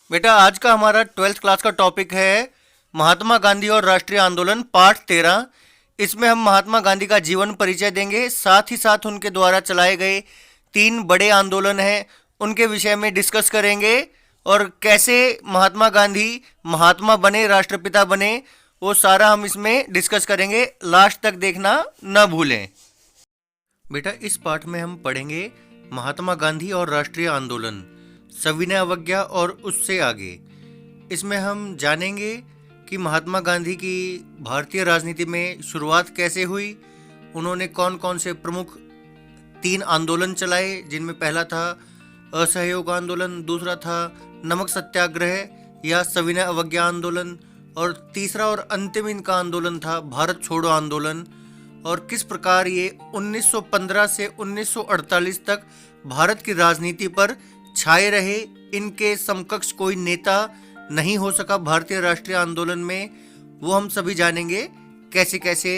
बेटा आज का हमारा 12th क्लास का टॉपिक है महात्मा गांधी और राष्ट्रीय आंदोलन पार्ट 13। इसमें हम महात्मा गांधी का जीवन परिचय देंगे, साथ ही साथ उनके द्वारा चलाए गए 3 बड़े आंदोलन हैं उनके विषय में डिस्कस करेंगे और कैसे महात्मा गांधी महात्मा बने, राष्ट्रपिता बने, वो सारा हम इसमें डिस्कस करेंगे। लास्ट तक देखना न भूलें। बेटा इस पाठ में हम पढ़ेंगे महात्मा गांधी और राष्ट्रीय आंदोलन, सविनय अवज्ञा और उससे आगे। इसमें हम जानेंगे कि महात्मा गांधी की भारतीय राजनीति में शुरुआत कैसे हुई, उन्होंने कौन कौन से प्रमुख 3 आंदोलन चलाए, जिनमें पहला था असहयोग आंदोलन, दूसरा था नमक सत्याग्रह या सविनय अवज्ञा आंदोलन, और तीसरा और अंतिम इनका आंदोलन था भारत छोड़ो आंदोलन। और किस प्रकार ये 1915 से 1948 तक भारत की राजनीति पर छाए रहे। इनके समकक्ष कोई नेता नहीं हो सका भारतीय राष्ट्रीय आंदोलन में, वो हम सभी जानेंगे कैसे कैसे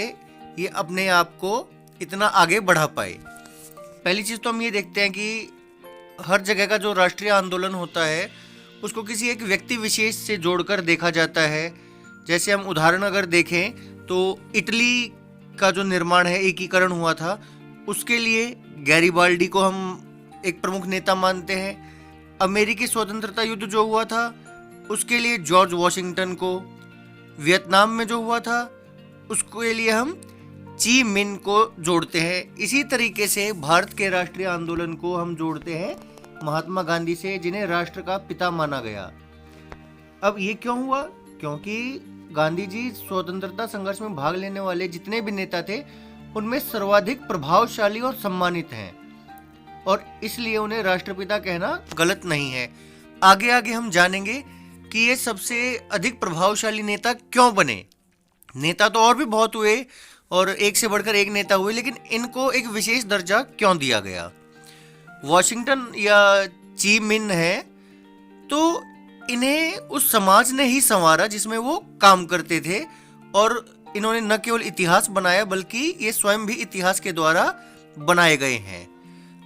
ये अपने आप को इतना आगे बढ़ा पाए। पहली चीज़ तो हम ये देखते हैं कि हर जगह का जो राष्ट्रीय आंदोलन होता है उसको किसी एक व्यक्ति विशेष से जोड़कर देखा जाता है। जैसे हम उदाहरण अगर देखें तो इटली का जो निर्माण है, एकीकरण हुआ था, उसके लिए गैरिबाल्डी को हम एक प्रमुख नेता मानते हैं। अमेरिकी स्वतंत्रता युद्ध जो हुआ था उसके लिए जॉर्ज वॉशिंगटन को, वियतनाम में जो हुआ था उसके लिए हम ची मिन को जोड़ते हैं। इसी तरीके से भारत के राष्ट्रीय आंदोलन को हम जोड़ते हैं महात्मा गांधी से, जिन्हें राष्ट्र का पिता माना गया। अब ये क्यों हुआ? क्योंकि गांधी जी स्वतंत्रता संघर्ष में भाग लेने वाले जितने भी नेता थे उनमें सर्वाधिक प्रभावशाली और सम्मानित हैं, और इसलिए उन्हें राष्ट्रपिता कहना गलत नहीं है। आगे आगे हम जानेंगे कि ये सबसे अधिक प्रभावशाली नेता क्यों बने। नेता तो और भी बहुत हुए और एक से बढ़कर एक नेता हुए, लेकिन इनको एक विशेष दर्जा क्यों दिया गया? वॉशिंगटन या ची मिन है तो इन्हें उस समाज ने ही संवारा जिसमें वो काम करते थे, और इन्होंने न केवल इतिहास बनाया बल्कि ये स्वयं भी इतिहास के द्वारा बनाए गए हैं।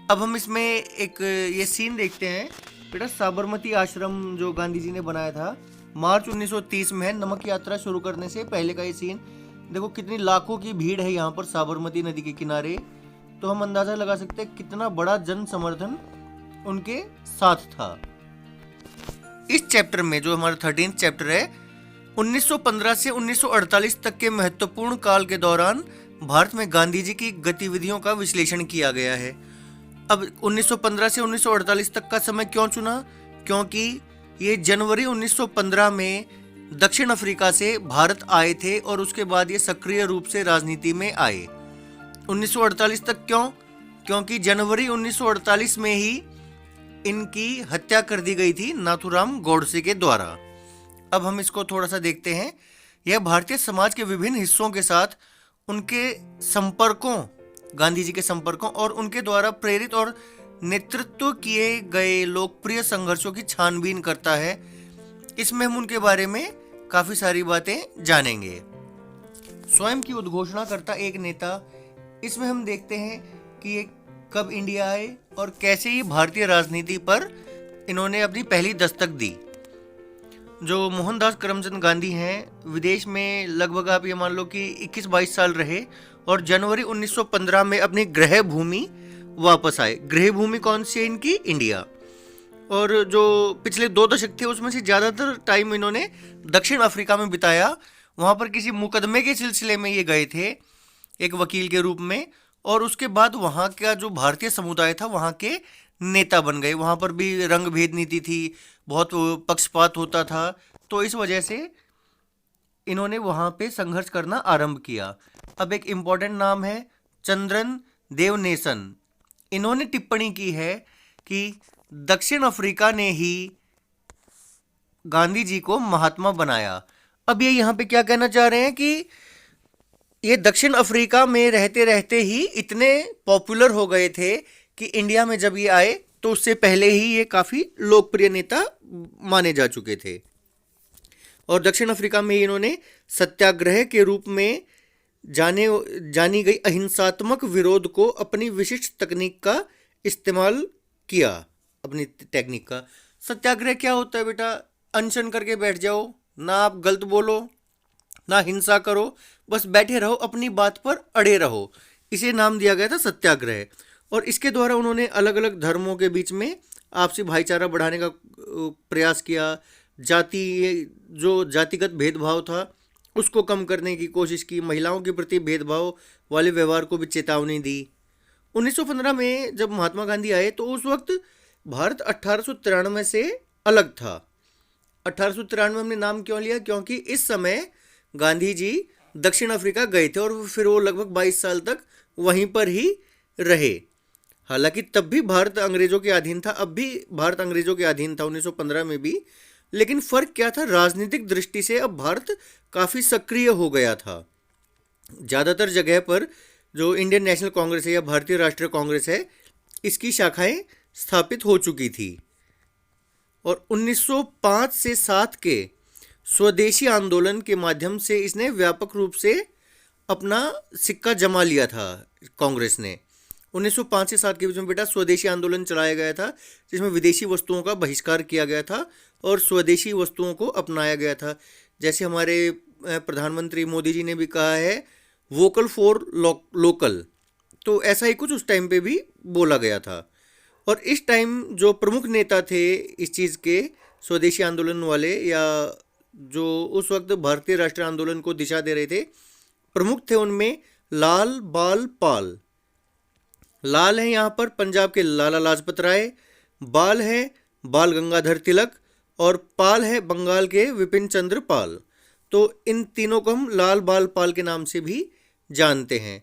अब हम इसमें एक ये सीन देखते हैं। बेटा साबरमती आश्रम जो गांधी जी ने बनाया था मार्च 1930 में है। नमक यात्रा शुरू करने से पहले का ये सीन देखो, कितनी लाखों की भीड़ है यहाँ पर साबरमती नदी के किनारे। तो हम अंदाजा लगा सकते हैं कितना बड़ा जन समर्थन उनके साथ था। इस चैप्टर में जो हमारा 13th चैप्टर है, 1915 से 1948 तक के महत्वपूर्ण काल के दौरान भारत में गांधी जी की गतिविधियों का विश्लेषण किया गया है। अब 1915 से 1948 तक का समय क्यों चुना? क्योंकि ये जनवरी 1915 में दक्षिण अफ्रीका से भारत आए थे और उसके बाद ये सक्रिय रूप से राजनीति में आए। 1948 तक क्यों? क्योंकि जनवरी 1948 में ही इनकी हत्या कर दी गई थी नाथूराम गोडसे के द्वारा। अब हम इसको थोड़ा सा देखते हैं। यह भारतीय समाज के विभिन्न हिस्सों के साथ उनके संपर्कों, गांधी जी के संपर्कों और उनके द्वारा प्रेरित और नेतृत्व किए गए लोकप्रिय संघर्षों की छानबीन करता है। इसमें हम उनके बारे में काफी सारी बातें जानेंगे। स्वयं की उद्घोषणा करता एक नेता, इसमें हम देखते हैं कि ये कब इंडिया आए और कैसे ही भारतीय राजनीति पर इन्होंने अपनी पहली दस्तक दी। जो मोहनदास करमचंद गांधी हैं, विदेश में लगभग आप ये मान लो कि 21-22 साल रहे और जनवरी 1915 में अपनी गृह भूमि वापस आए। गृह भूमि कौन सी है इनकी? इंडिया। और जो पिछले 2 दशक थे उसमें से ज़्यादातर टाइम इन्होंने दक्षिण अफ्रीका में बिताया। वहाँ पर किसी मुकदमे के सिलसिले में ये गए थे एक वकील के रूप में, और उसके बाद वहाँ का जो भारतीय समुदाय था वहाँ के नेता बन गए। वहाँ पर भी रंग भेद नीति थी, बहुत पक्षपात होता था, तो इस वजह से इन्होंने वहाँ पे संघर्ष करना आरंभ किया। अब एक इम्पॉर्टेंट नाम है चंद्रन देवनेसन। इन्होंने टिप्पणी की है कि दक्षिण अफ्रीका ने ही गांधी जी को महात्मा बनाया। अब ये यहाँ पे क्या कहना चाह रहे हैं कि ये दक्षिण अफ्रीका में रहते रहते ही इतने पॉपुलर हो गए थे कि इंडिया में जब ये आए तो उससे पहले ही ये काफ़ी लोकप्रिय नेता माने जा चुके थे। और दक्षिण अफ्रीका में इन्होंने सत्याग्रह के रूप में जानी गई अहिंसात्मक विरोध को अपनी विशिष्ट तकनीक का इस्तेमाल किया, अपनी टेक्निक का। सत्याग्रह क्या होता है बेटा? अनशन करके बैठ जाओ, ना आप गलत बोलो, ना हिंसा करो, बस बैठे रहो, अपनी बात पर अड़े रहो। इसे नाम दिया गया था सत्याग्रह। और इसके द्वारा उन्होंने अलग अलग धर्मों के बीच में आपसी भाईचारा बढ़ाने का प्रयास किया। जाति जो जातिगत भेदभाव था उसको कम करने की कोशिश की। महिलाओं के प्रति भेदभाव वाले व्यवहार को भी चेतावनी दी। 1915 में जब महात्मा गांधी आए तो उस वक्त भारत 1893 से अलग था। 1893 हमने नाम क्यों लिया? क्योंकि इस समय गांधी जी दक्षिण अफ्रीका गए थे और फिर वो लगभग 22 साल तक वहीं पर ही रहे। हालांकि तब भी भारत अंग्रेजों के अधीन था, अब भी भारत अंग्रेजों के अधीन था 1915 में भी। लेकिन फर्क क्या था? राजनीतिक दृष्टि से अब भारत काफी सक्रिय हो गया था। ज्यादातर जगह पर जो इंडियन नेशनल कांग्रेस है या भारतीय राष्ट्रीय कांग्रेस है, इसकी शाखाएं स्थापित हो चुकी थी। और 1905 से 7 के स्वदेशी आंदोलन के माध्यम से इसने व्यापक रूप से अपना सिक्का जमा लिया था कांग्रेस ने। 1905 से 7 के बीच में बेटा स्वदेशी आंदोलन चलाया गया था, जिसमें विदेशी वस्तुओं का बहिष्कार किया गया था और स्वदेशी वस्तुओं को अपनाया गया था। जैसे हमारे प्रधानमंत्री मोदी जी ने भी कहा है, वोकल फॉर लोकल, तो ऐसा ही कुछ उस टाइम पे भी बोला गया था। और इस टाइम जो प्रमुख नेता थे इस चीज़ के, स्वदेशी आंदोलन वाले, या जो उस वक्त भारतीय राष्ट्रीय आंदोलन को दिशा दे रहे थे, प्रमुख थे उनमें लाल बाल पाल। लाल है यहाँ पर पंजाब के लाला लाजपत राय, बाल है बाल गंगाधर तिलक, और पाल है बंगाल के विपिन चंद्र पाल। तो इन तीनों को हम लाल बाल पाल के नाम से भी जानते हैं।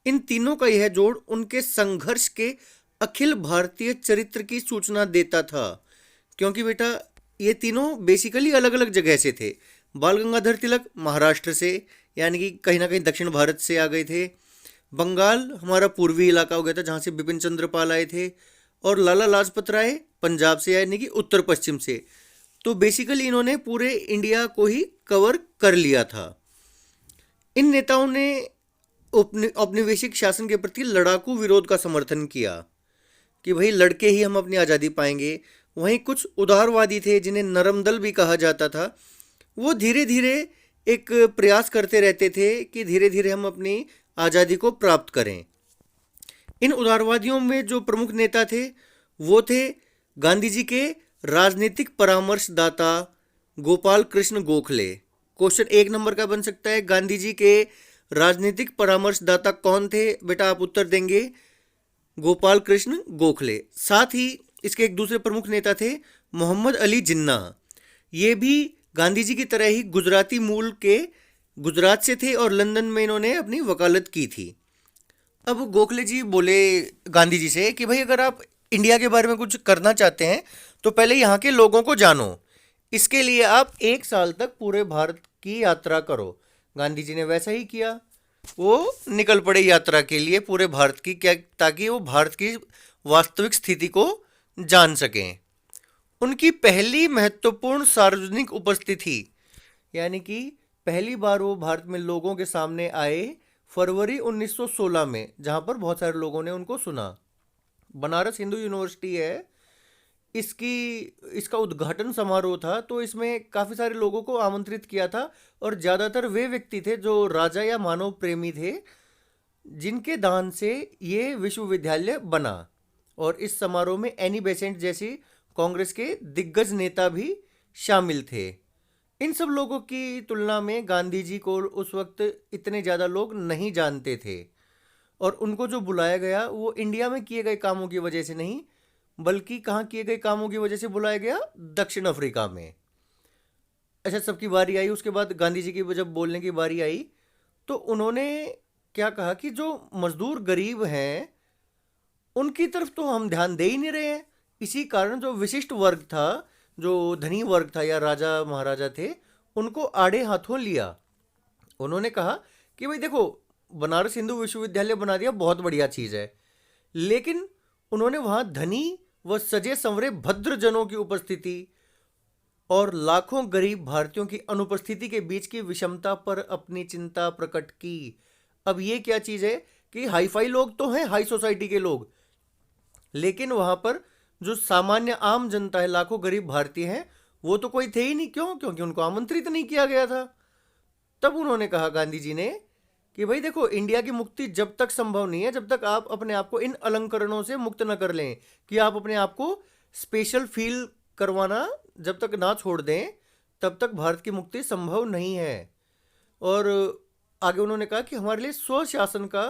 इन तीनों का यह जोड़ उनके संघर्ष के अखिल भारतीय चरित्र की सूचना देता था। क्योंकि बेटा ये तीनों बेसिकली अलग अलग जगह से थे। बाल गंगाधर तिलक महाराष्ट्र से, यानी कि कहीं ना कहीं दक्षिण भारत से आ गए थे। बंगाल हमारा पूर्वी इलाका हो गया था जहाँ से बिपिन चंद्र पाल आए थे। और लाला लाजपत राय पंजाब से, यानी कि उत्तर पश्चिम से। तो बेसिकली इन्होंने पूरे इंडिया को ही कवर कर लिया था। इन नेताओं ने औपनिवेशिक शासन के प्रति लड़ाकू विरोध का समर्थन किया कि भाई लड़के ही हम अपनी आज़ादी पाएंगे। वहीं कुछ उदारवादी थे जिन्हें नरम दल भी कहा जाता था, वो धीरे धीरे एक प्रयास करते रहते थे कि धीरे धीरे हम अपनी आज़ादी को प्राप्त करें। इन उदारवादियों में जो प्रमुख नेता थे वो थे गांधी जी के राजनीतिक परामर्शदाता गोपाल कृष्ण गोखले। क्वेश्चन 1 नंबर का बन सकता है, गांधी जी के राजनीतिक परामर्शदाता कौन थे? बेटा आप उत्तर देंगे गोपाल कृष्ण गोखले। साथ ही इसके एक दूसरे प्रमुख नेता थे मोहम्मद अली जिन्ना। ये भी गांधी जी की तरह ही गुजराती मूल के गुजरात से थे और लंदन में इन्होंने अपनी वकालत की थी। अब गोखले जी बोले गांधी जी से कि भाई अगर आप इंडिया के बारे में कुछ करना चाहते हैं तो पहले यहाँ के लोगों को जानो। इसके लिए आप 1 साल तक पूरे भारत की यात्रा करो। गांधी जी ने वैसा ही किया, वो निकल पड़े यात्रा के लिए पूरे भारत की, क्या, ताकि वो भारत की वास्तविक स्थिति को जान सकें। उनकी पहली महत्वपूर्ण सार्वजनिक उपस्थिति, यानी कि पहली बार वो भारत में लोगों के सामने आए, फरवरी 1916 में, जहाँ पर बहुत सारे लोगों ने उनको सुना। बनारस हिंदू यूनिवर्सिटी है, इसका उद्घाटन समारोह था, तो इसमें काफ़ी सारे लोगों को आमंत्रित किया था और ज़्यादातर वे व्यक्ति थे जो राजा या मानव प्रेमी थे, जिनके दान से ये विश्वविद्यालय बना। और इस समारोह में एनी बेसेंट जैसी कांग्रेस के दिग्गज नेता भी शामिल थे। इन सब लोगों की तुलना में गांधी जी को उस वक्त इतने ज़्यादा लोग नहीं जानते थे और उनको जो बुलाया गया वो इंडिया में किए गए कामों की वजह से नहीं, बल्कि कहाँ किए गए कामों की वजह से बुलाया गया, दक्षिण अफ्रीका में। अच्छा, सबकी बारी आई, उसके बाद गांधी जी की जब बोलने की बारी आई तो उन्होंने क्या कहा कि जो मजदूर गरीब हैं उनकी तरफ तो हम ध्यान दे ही नहीं रहे हैं। इसी कारण जो विशिष्ट वर्ग था, जो धनी वर्ग था या राजा महाराजा थे, उनको आड़े हाथों लिया। उन्होंने कहा कि भाई देखो, बनारस हिंदू विश्वविद्यालय बना दिया, बहुत बढ़िया चीज़ है, लेकिन उन्होंने वहाँ धनी व सजे संवरे भद्रजनों की उपस्थिति और लाखों गरीब भारतीयों की अनुपस्थिति के बीच की विषमता पर अपनी चिंता प्रकट की। अब ये क्या चीज़ है कि हाई फाई लोग तो हैं, हाई सोसाइटी के लोग, लेकिन वहाँ पर जो सामान्य आम जनता है, लाखों गरीब भारतीय हैं, वो तो कोई थे ही नहीं। क्यों? क्योंकि उनको आमंत्रित नहीं किया गया था। तब उन्होंने कहा, गांधी जी ने, कि भाई देखो, इंडिया की मुक्ति जब तक संभव नहीं है जब तक आप अपने आप को इन अलंकरणों से मुक्त न कर लें, कि आप अपने आप को स्पेशल फील करवाना जब तक ना छोड़ दें, तब तक भारत की मुक्ति संभव नहीं है। और आगे उन्होंने कहा कि हमारे लिए स्वशासन का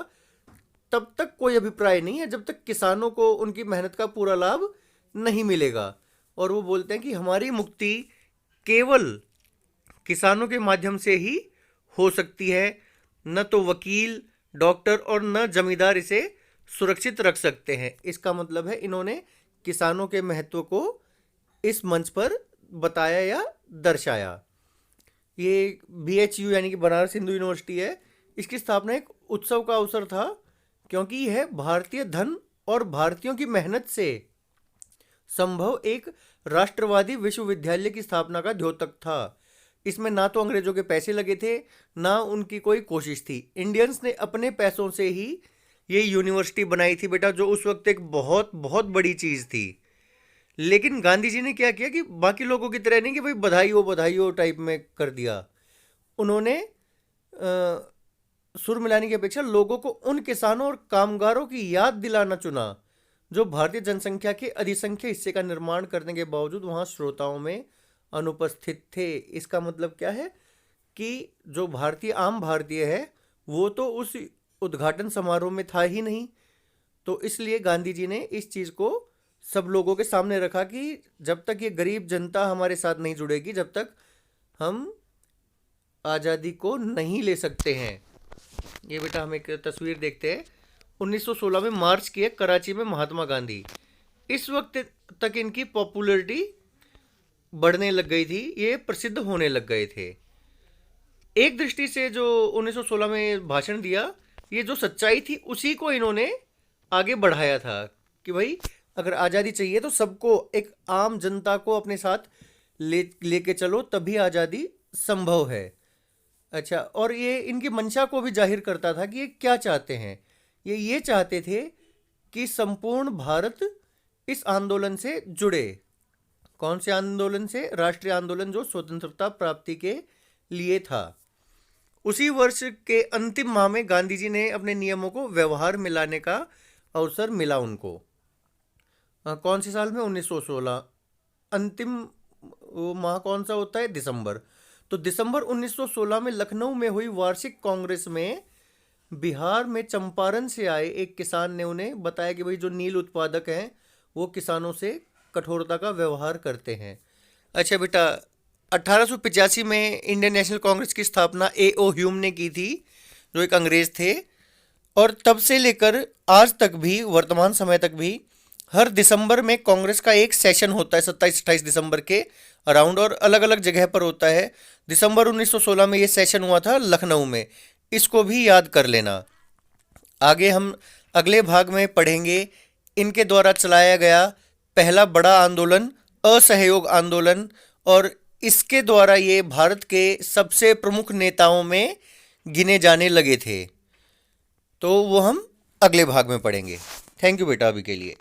तब तक कोई अभिप्राय नहीं है जब तक किसानों को उनकी मेहनत का पूरा लाभ नहीं मिलेगा। और वो बोलते हैं कि हमारी मुक्ति केवल किसानों के माध्यम से ही हो सकती है, न तो वकील, डॉक्टर और न जमींदार इसे सुरक्षित रख सकते हैं। इसका मतलब है इन्होंने किसानों के महत्व को इस मंच पर बताया या दर्शाया। ये BHU यानी कि बनारस हिंदू यूनिवर्सिटी है। इसकी स्थापना एक उत्सव का अवसर था, क्योंकि यह भारतीय धन और भारतीयों की मेहनत से संभव एक राष्ट्रवादी विश्वविद्यालय की स्थापना का द्योतक था। इसमें ना तो अंग्रेजों के पैसे लगे थे, ना उनकी कोई कोशिश थी। इंडियंस ने अपने पैसों से ही ये यूनिवर्सिटी बनाई थी बेटा, जो उस वक्त एक बहुत बहुत बड़ी चीज़ थी। लेकिन गांधी जी ने क्या किया कि बाकी लोगों की तरह नहीं कि भाई बधाई हो टाइप में कर दिया। उन्होंने सुर मिलाने की अपेक्षा लोगों को उन किसानों और कामगारों की याद दिलाना चुना जो भारतीय जनसंख्या के अधिसंख्य हिस्से का निर्माण करने के बावजूद वहां श्रोताओं में अनुपस्थित थे। इसका मतलब क्या है कि जो आम भारतीय है वो तो उस उद्घाटन समारोह में था ही नहीं। तो इसलिए गांधी जी ने इस चीज़ को सब लोगों के सामने रखा कि जब तक ये गरीब जनता हमारे साथ नहीं जुड़ेगी, जब तक हम आज़ादी को नहीं ले सकते हैं। ये बेटा हम एक तस्वीर देखते हैं। 1916 में मार्च किए कराची में महात्मा गांधी। इस वक्त तक इनकी पॉपुलैरिटी बढ़ने लग गई थी, ये प्रसिद्ध होने लग गए थे। एक दृष्टि से जो 1916 में भाषण दिया, ये जो सच्चाई थी उसी को इन्होंने आगे बढ़ाया था कि भाई अगर आज़ादी चाहिए तो सबको, एक आम जनता को अपने साथ लेके चलो, तभी आज़ादी संभव है। अच्छा, और ये इनकी मंशा को भी जाहिर करता था कि ये क्या चाहते हैं। ये चाहते थे कि संपूर्ण भारत इस आंदोलन से जुड़े। कौन से आंदोलन से? राष्ट्रीय आंदोलन जो स्वतंत्रता प्राप्ति के लिए था। उसी वर्ष के अंतिम माह में गांधी जी ने अपने नियमों को व्यवहार में लाने का अवसर मिला उनको। कौन से साल में? 1916। अंतिम माह कौन सा होता है? दिसंबर। तो दिसंबर 1916 में लखनऊ में हुई वार्षिक कांग्रेस में बिहार में चंपारण से आए एक किसान ने उन्हें बताया कि भाई जो नील उत्पादक हैं वो किसानों से कठोरता का व्यवहार करते हैं। अच्छा बेटा, 1885 में इंडियन नेशनल कांग्रेस की स्थापना A.O. ह्यूम ने की थी, जो एक अंग्रेज थे। और तब से लेकर आज तक भी, वर्तमान समय तक भी, हर दिसंबर में कांग्रेस का एक सेशन होता है 27-28 दिसंबर के अराउंड, और अलग अलग जगह पर होता है। दिसंबर 1916 में ये सेशन हुआ था लखनऊ में, इसको भी याद कर लेना। आगे हम अगले भाग में पढ़ेंगे इनके द्वारा चलाया गया पहला बड़ा आंदोलन, असहयोग आंदोलन, और इसके द्वारा ये भारत के सबसे प्रमुख नेताओं में गिने जाने लगे थे। तो वो हम अगले भाग में पढ़ेंगे। थैंक यू बेटा अभी के लिए।